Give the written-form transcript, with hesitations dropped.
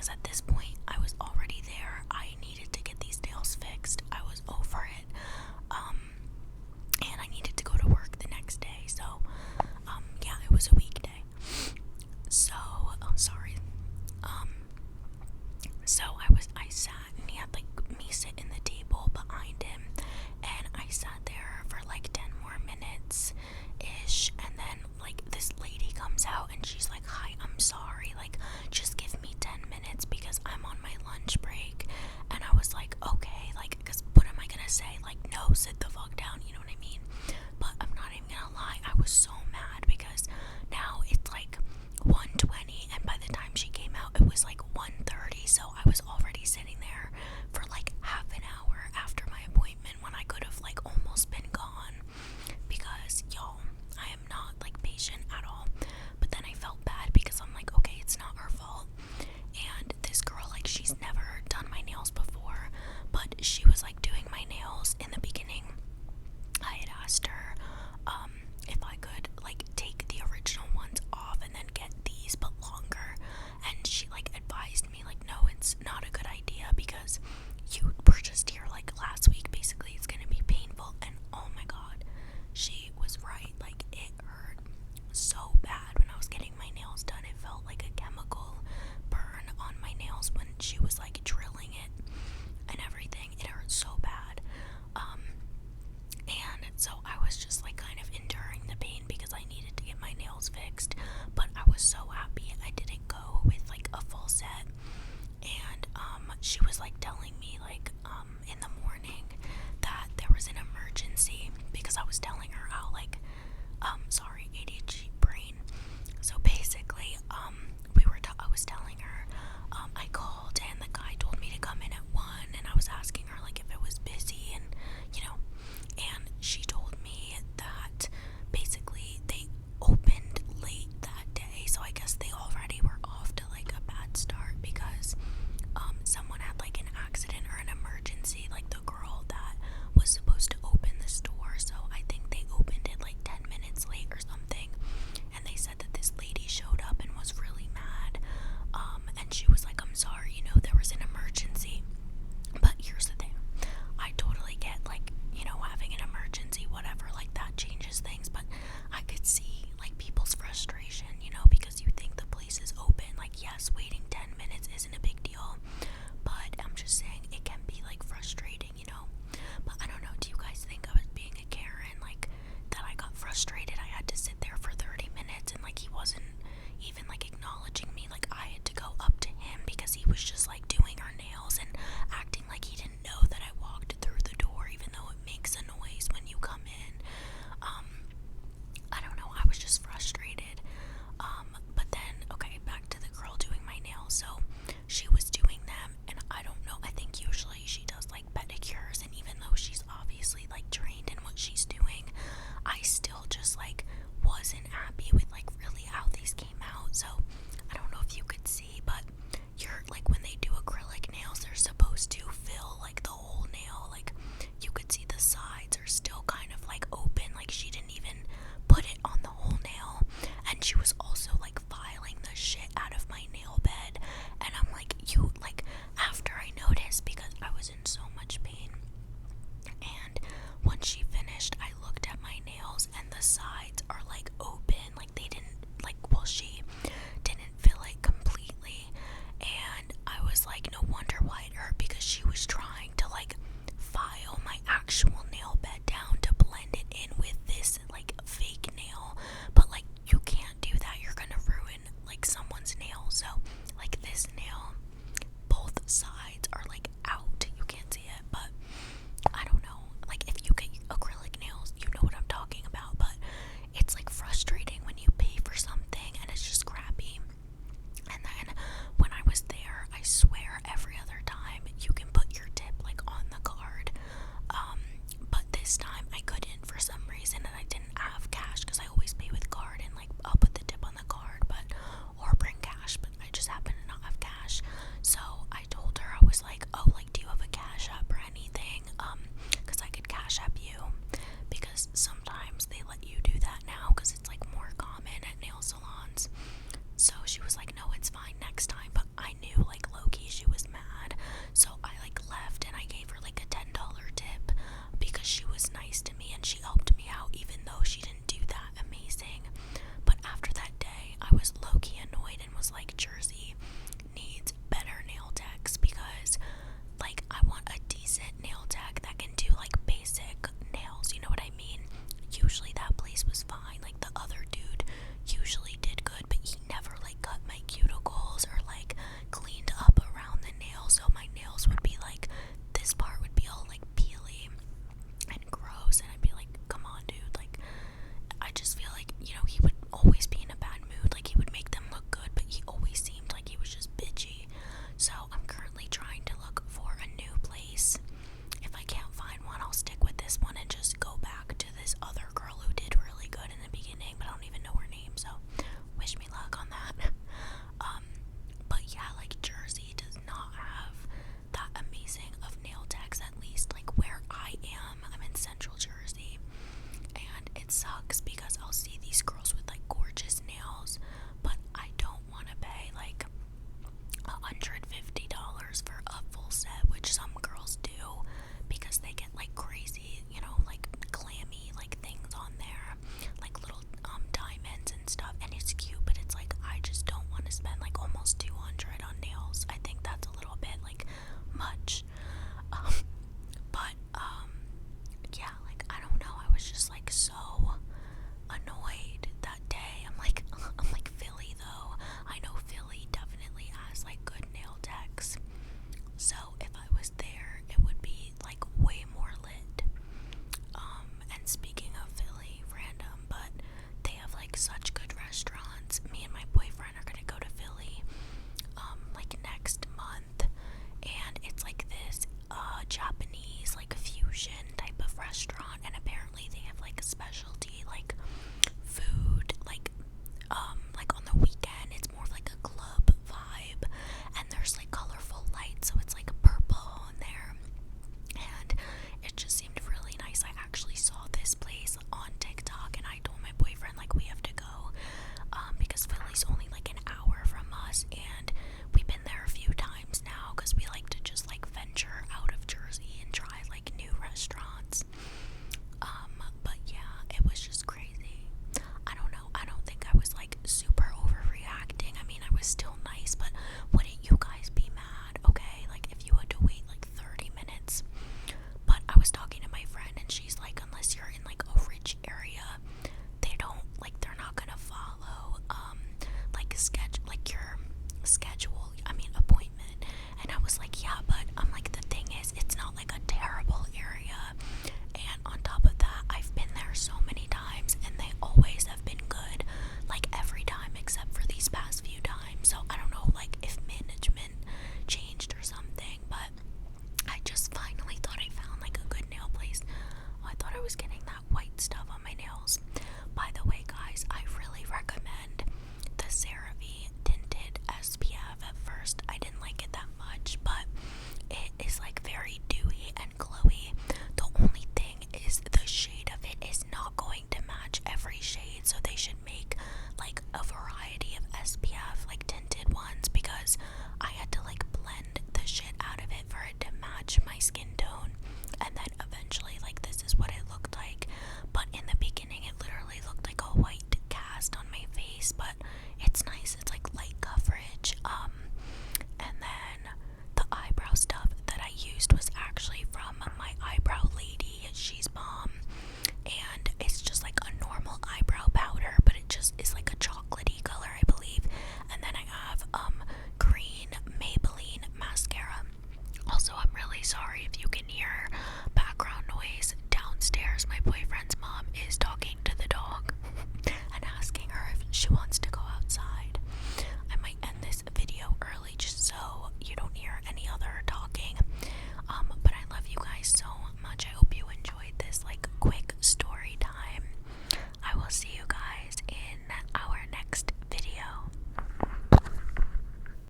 because at this point I was already there. I needed to get these nails fixed. I was over it. And I needed to go to work the next day. So, yeah, it was a weekday. So, I'm sorry. So I sat, and he had like me sit in the table behind him, and I sat there for like 10 more minutes ish, and then like this lady comes out and she's like, "Hi, I'm sorry, like just give me 10 minutes because I'm on my lunch break." And I was like, okay, like, because what am I gonna say? Like, no, sit the fuck down, you know what I mean? But I'm not even gonna lie, I was so mad because now it's like 1:20, and by the time she came out it was like 1:30, so I was already sitting there for like half an hour after my appointment when I could have like almost been gone, because y'all, I am not like patient at all. But then I felt bad because I'm like, okay, it's not her fault. And this girl, like, she's never done my nails before, but she was like doing my nails in the beginning. I had asked her if I could like take the original ones off and then get these but longer, and she like advised me like, no, it's not a good idea because you were just here like last week, basically it's gonna be painful. And oh my god, she was right. Like, it hurt so bad when I was getting my nails done. It felt like a chemical burn on my nails when she was like drilling it and everything. It hurt so bad. And so I was just like kind of enduring the pain because I needed to get my nails fixed. But I was so happy I didn't go with like a full set. And she was like telling me like in the morning that there was an emergency, because I was telling her how like sorry, ADHD brain. So basically I was telling